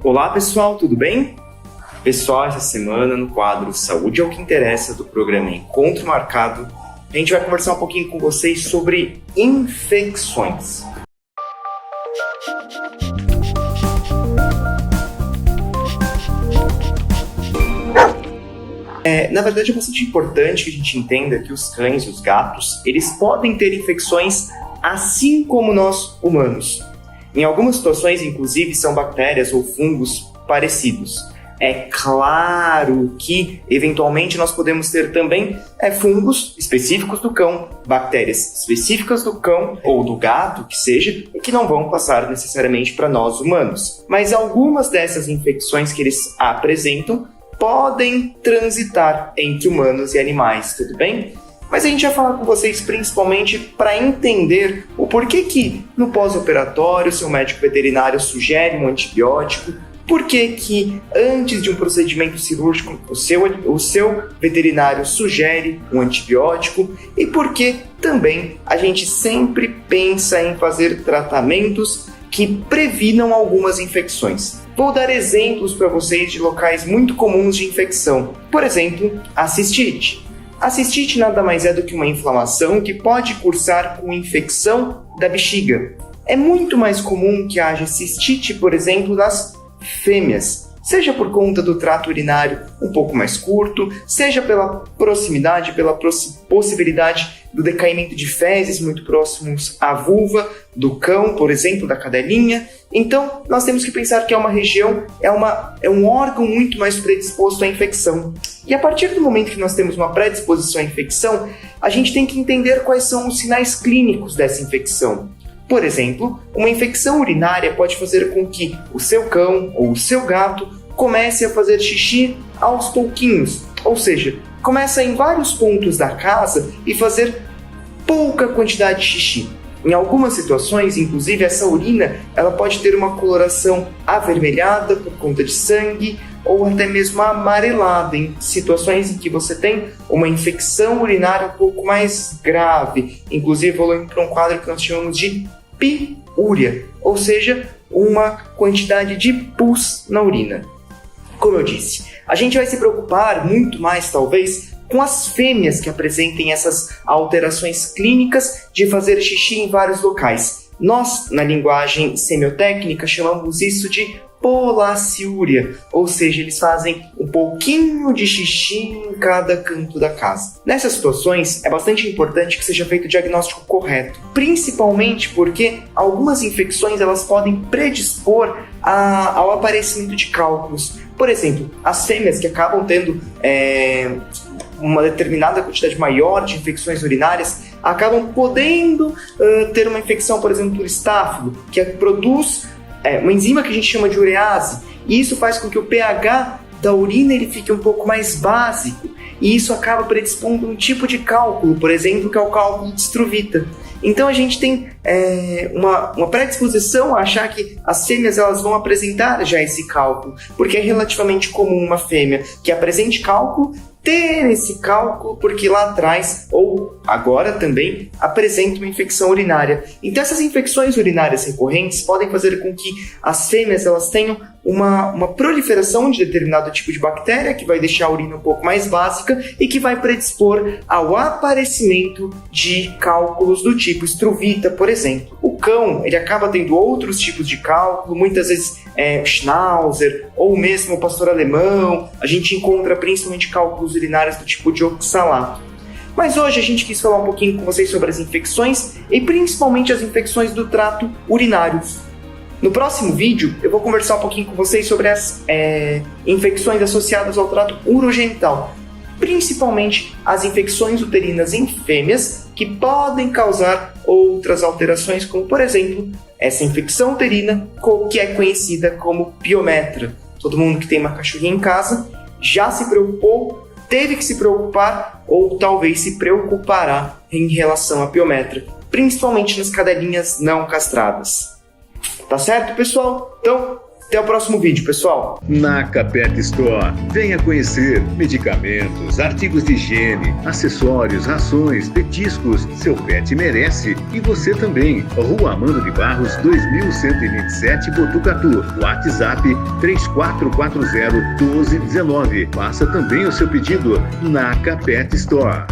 Olá pessoal, tudo bem? Pessoal, essa semana no quadro Saúde é o que Interessa do programa Encontro Marcado, a gente vai conversar um pouquinho com vocês sobre infecções. Na verdade é bastante importante que a gente entenda que os cães e os gatos, eles podem ter infecções assim como nós humanos. Em algumas situações, inclusive, são bactérias ou fungos parecidos. É claro que, eventualmente, nós podemos ter também fungos específicos do cão, bactérias específicas do cão ou do gato, que seja, e que não vão passar necessariamente para nós humanos. Mas algumas dessas infecções que eles apresentam podem transitar entre humanos e animais, tudo bem? Mas a gente vai falar com vocês principalmente para entender o porquê que no pós-operatório seu médico veterinário sugere um antibiótico, porquê que antes de um procedimento cirúrgico o seu veterinário sugere um antibiótico e porquê também a gente sempre pensa em fazer tratamentos que previnam algumas infecções. Vou dar exemplos para vocês de locais muito comuns de infecção. Por exemplo, a cistite. A cistite nada mais é do que uma inflamação que pode cursar com infecção da bexiga. É muito mais comum que haja cistite, por exemplo, nas fêmeas, seja por conta do trato urinário um pouco mais curto, seja pela proximidade, pela possibilidade do decaimento de fezes muito próximos à vulva do cão, por exemplo, da cadelinha. Então, nós temos que pensar que é uma região, é um órgão muito mais predisposto à infecção. E a partir do momento que nós temos uma predisposição à infecção, a gente tem que entender quais são os sinais clínicos dessa infecção. Por exemplo, uma infecção urinária pode fazer com que o seu cão ou o seu gato comece a fazer xixi aos pouquinhos, ou seja, começa em vários pontos da casa e fazer pouca quantidade de xixi. Em algumas situações, inclusive, essa urina ela pode ter uma coloração avermelhada por conta de sangue ou até mesmo amarelada, em situações em que você tem uma infecção urinária um pouco mais grave, inclusive evoluindo para um quadro que nós chamamos de piúria, ou seja, uma quantidade de pus na urina. Como eu disse, a gente vai se preocupar muito mais, talvez, com as fêmeas que apresentem essas alterações clínicas de fazer xixi em vários locais. Nós, na linguagem semiotécnica, chamamos isso de polaciúria, ou seja, eles fazem um pouquinho de xixi em cada canto da casa. Nessas situações, é bastante importante que seja feito o diagnóstico correto, principalmente porque algumas infecções elas podem predispor ao aparecimento de cálculos. Por exemplo, as fêmeas que acabam tendo uma determinada quantidade maior de infecções urinárias acabam podendo ter uma infecção, por exemplo, por estáfilo, que produz uma enzima que a gente chama de urease, e isso faz com que o pH da urina ele fique um pouco mais básico, e isso acaba predispondo um tipo de cálculo, por exemplo, que é o cálculo de Struvita. Então a gente tem uma predisposição a achar que as fêmeas elas vão apresentar já esse cálculo, porque é relativamente comum uma fêmea que apresente cálculo ter esse cálculo porque lá atrás, ou agora também, apresenta uma infecção urinária. Então essas infecções urinárias recorrentes podem fazer com que as fêmeas elas tenham uma proliferação de determinado tipo de bactéria que vai deixar a urina um pouco mais básica e que vai predispor ao aparecimento de cálculos do tipo Struvita, por exemplo. O cão ele acaba tendo outros tipos de cálculo, muitas vezes Schnauzer ou mesmo o pastor alemão. A gente encontra principalmente cálculos urinários do tipo de oxalato. Mas hoje a gente quis falar um pouquinho com vocês sobre as infecções e principalmente as infecções do trato urinário. No próximo vídeo eu vou conversar um pouquinho com vocês sobre as infecções associadas ao trato urogenital, principalmente as infecções uterinas em fêmeas que podem causar outras alterações, como por exemplo essa infecção uterina que é conhecida como piometra. Todo mundo que tem uma cachorrinha em casa já se preocupou, teve que se preocupar ou talvez se preocupará em relação à piometra, principalmente nas cadelinhas não castradas. Tá certo, pessoal? Então, Até o próximo vídeo, pessoal! Naca Pet Store. Venha conhecer medicamentos, artigos de higiene, acessórios, rações, petiscos. Seu pet merece e você também. Rua Amando de Barros, 2127, Botucatu. WhatsApp 3440-1219. Faça também o seu pedido. Naca Pet Store.